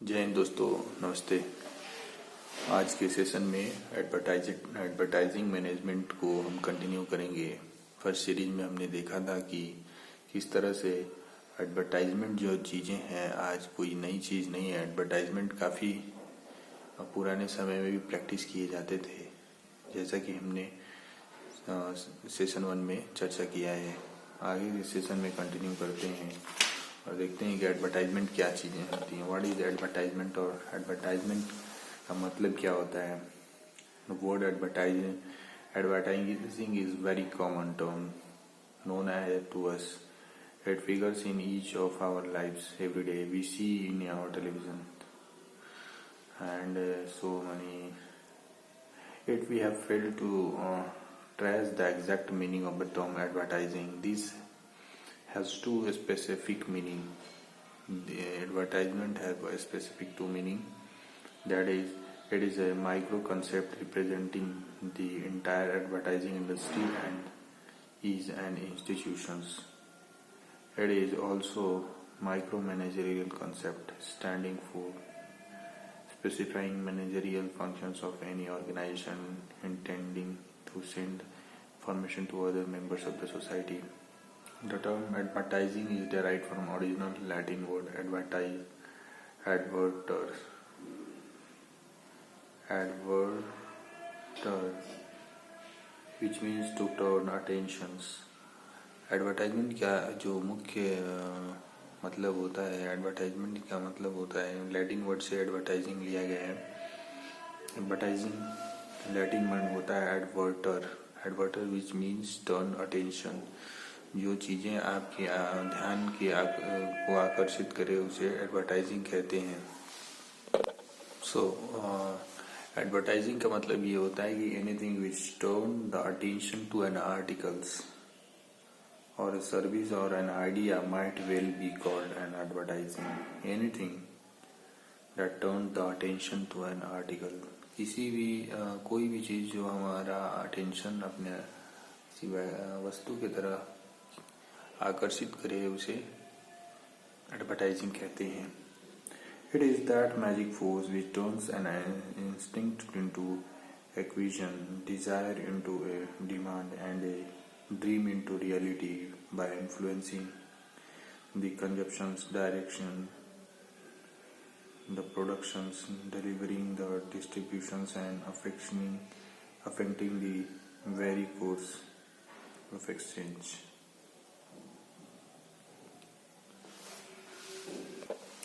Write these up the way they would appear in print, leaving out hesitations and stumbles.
जय हिंद दोस्तों, नमस्ते। आज के सेशन में एडवर्टाइजिंग मैनेजमेंट को हम कंटिन्यू करेंगे। फर्स्ट सीरीज में हमने देखा था कि किस तरह से एडवर्टाइजमेंट जो चीज़ें हैं, आज कोई नई चीज़ नहीं है। एडवर्टाइजमेंट काफ़ी पुराने समय में भी प्रैक्टिस किए जाते थे, जैसा कि हमने सेशन 1 में चर्चा किया है। आगे के सेशन में कंटिन्यू करते हैं और देखते हैं कि एडवर्टाइजमेंट क्या चीज़ें होती हैं। व्हाट इज एडवर्टाइजमेंट और एडवर्टाइजमेंट का मतलब क्या होता है। Word advertising is very common term known to us. It figures in each of our lives every day. We see in our television and so many. Yet we have failed to trace the exact meaning of the term advertising. This has two specific meaning. The advertisement have a specific two meaning. That is, it is a micro concept representing the entire advertising industry and is an institutions. It is also micro managerial concept standing for specifying managerial functions of any organization intending to send information to other members of the society. The term advertising is derived from original Latin word advertise, adverter, which means to turn attentions. Advertisement क्या जो मुख्य मतलब होता है, advertisement का मतलब होता है, लैटिन वर्ड से एडवर्टाइजिंग लिया गया है। एडवर्टाइजिंग लैटिन वर्ड होता है एडवर्टर विच मीन्स टर्न अटेंशन। जो चीज़ें आपके ध्यान को आकर्षित करे उसे एडवर्टाइजिंग कहते हैं। एडवर्टाइजिंग का मतलब ये होता है कि anything which turn the attention to an articles और सर्विस और an idea might well be called an advertising. Anything that turn the attention to an article, किसी भी कोई भी चीज़ जो हमारा अटेंशन अपने किसी वस्तु की तरह आकर्षित करे उसे एडवर्टाइजिंग कहते हैं। It is that magic force which turns an instinct into acquisition, desire into a demand, and a dream into reality by influencing the consumption's direction, the productions, delivering the distributions, and affecting the very course of exchange.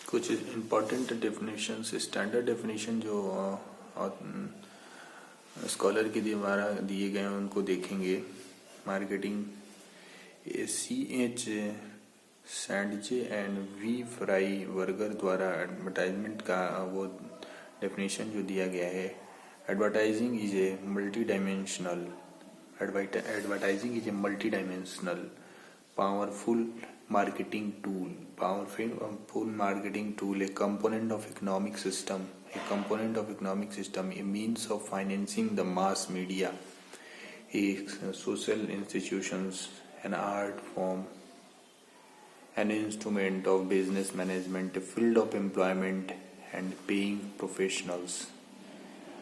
कुछ important definition, standard definition जो scholar के द्वारा दिए गए हैं उनको देखेंगे। Marketing CH Sandage and V Fryburger द्वारा एडवर्टाइजमेंट का वो डेफिनेशन जो दिया गया है, advertising is a multi dimensional powerful marketing tool, a component of economic system, a means of financing the mass media, a social institutions, an art form, an instrument of business management, a field of employment and paying professionals.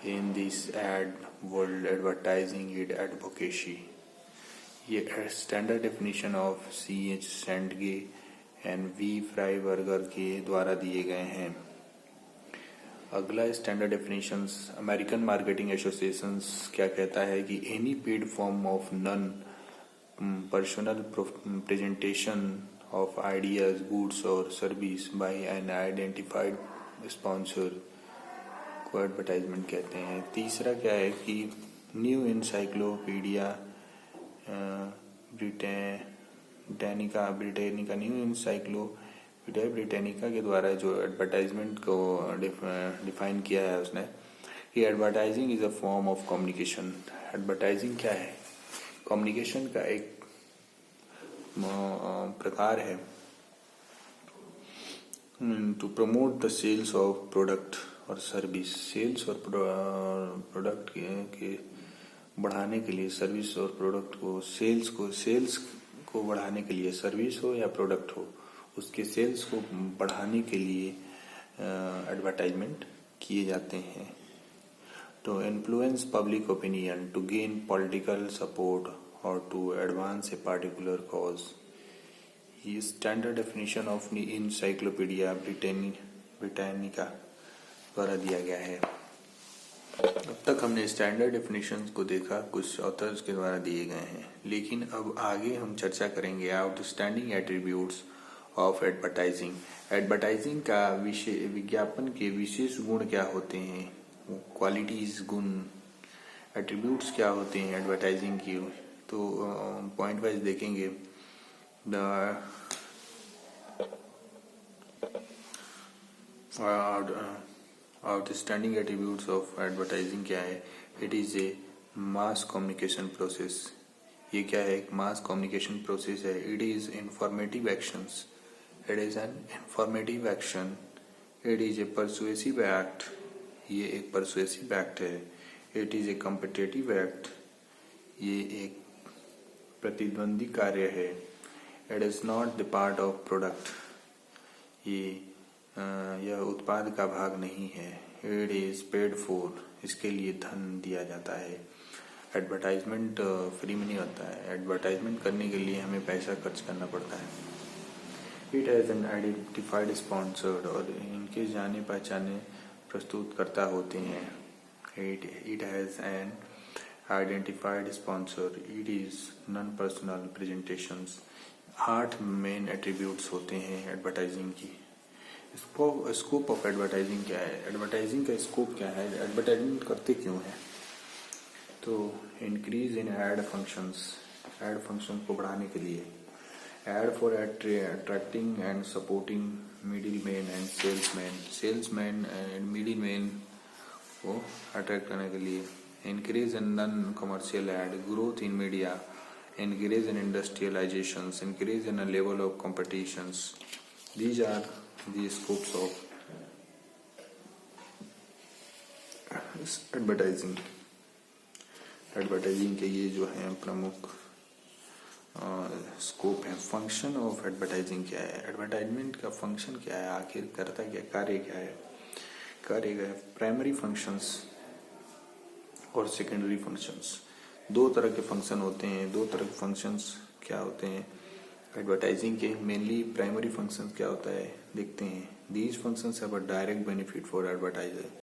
In this ad world, advertising is advocacy. ये standard definition of CH Sandage and V Fryburger के द्वारा दिए गए हैं। अगला standard definitions American marketing associations क्या कहता है कि any paid form of non personal presentation of ideas, goods और service by an identified sponsor को एडवर्टाइजमेंट कहते हैं। तीसरा क्या है कि new encyclopaedia Britannica new encyclopaedia Britannica के द्वारा जो एडवर्टाइजमेंट को डिफाइन किया है उसने कि advertising is a form of communication. Advertising क्या है? कम्युनिकेशन का एक प्रकार है to promote the sales of product और सर्विस। सेल्स और प्रोडक्ट के बढ़ाने के लिए, सर्विस और प्रोडक्ट को सेल्स को बढ़ाने के लिए, सर्विस हो या प्रोडक्ट हो, उसके सेल्स को बढ़ाने के लिए एडवर्टाइजमेंट किए जाते हैं। To influence public opinion, to gain political support और to advance a particular cause. ये standard definition of encyclopaedia Britannica द्वारा दिया गया है। अब तक हमने स्टैंडर्ड डेफिनेशंस को देखा, कुछ ऑथर्स के द्वारा दिए गए हैं, लेकिन अब आगे हम चर्चा करेंगे outstanding attributes of advertising. Advertising का विज्ञापन के विशेष गुण क्या होते हैं, क्वालिटीज, गुण, एट्रीब्यूट्स क्या होते हैं एडवर्टाइजिंग की। तो पॉइंट वाइज देखेंगे। The outstanding attributes of advertising क्या है। It is a mass communication process. ये क्या है, एक मास कम्युनिकेशन प्रोसेस है। It is informative actions, it is an informative action. It is a persuasive act, ये एक परसुएसिव एक्ट है। It is a competitive act, ये एक प्रतिद्वंदी कार्य है। It is not the part of product, यह उत्पाद का भाग नहीं है। इट इज पेड फॉर, इसके लिए धन दिया जाता है। एडवर्टाइजमेंट फ्री में नहीं होता है, एडवर्टाइजमेंट करने के लिए हमें पैसा खर्च करना पड़ता है। It has an identified sponsored, और इनके जाने पहचाने प्रस्तुतकर्ता होते हैं। It has an identified sponsor. It is non personal presentations. 8 main attributes होते हैं एडवर्टाइजिंग की। स्कोप ऑफ एडवर्टाइजिंग क्या है, एडवर्टाइजिंग का स्कोप क्या है, एडवर्टाइजिंग करते क्यों है। तो increase in ad functions, ad function को बढ़ाने के लिए। Ad for attracting and supporting middleman and salesman and middleman को अट्रैक्ट करने के लिए। Increase in non commercial ad, growth in media, increase in industrialisations, increase in a level of competitions. These are the scopes of advertising. Advertising के ये जो है प्रमुख scope है। फंक्शन ऑफ एडवर्टाइजिंग क्या है, एडवर्टाइजमेंट का फंक्शन क्या है, आखिर करता क्या, कार्य क्या है। कार्य क्या है, प्राइमरी फंक्शंस और सेकेंडरी फंक्शंस। 2 तरह के फंक्शन होते हैं। 2 तरह के फंक्शंस क्या होते हैं एडवर्टाइजिंग के। मेनली प्राइमरी फंक्शन क्या होता है देखते हैं। These functions have a direct benefit for advertiser.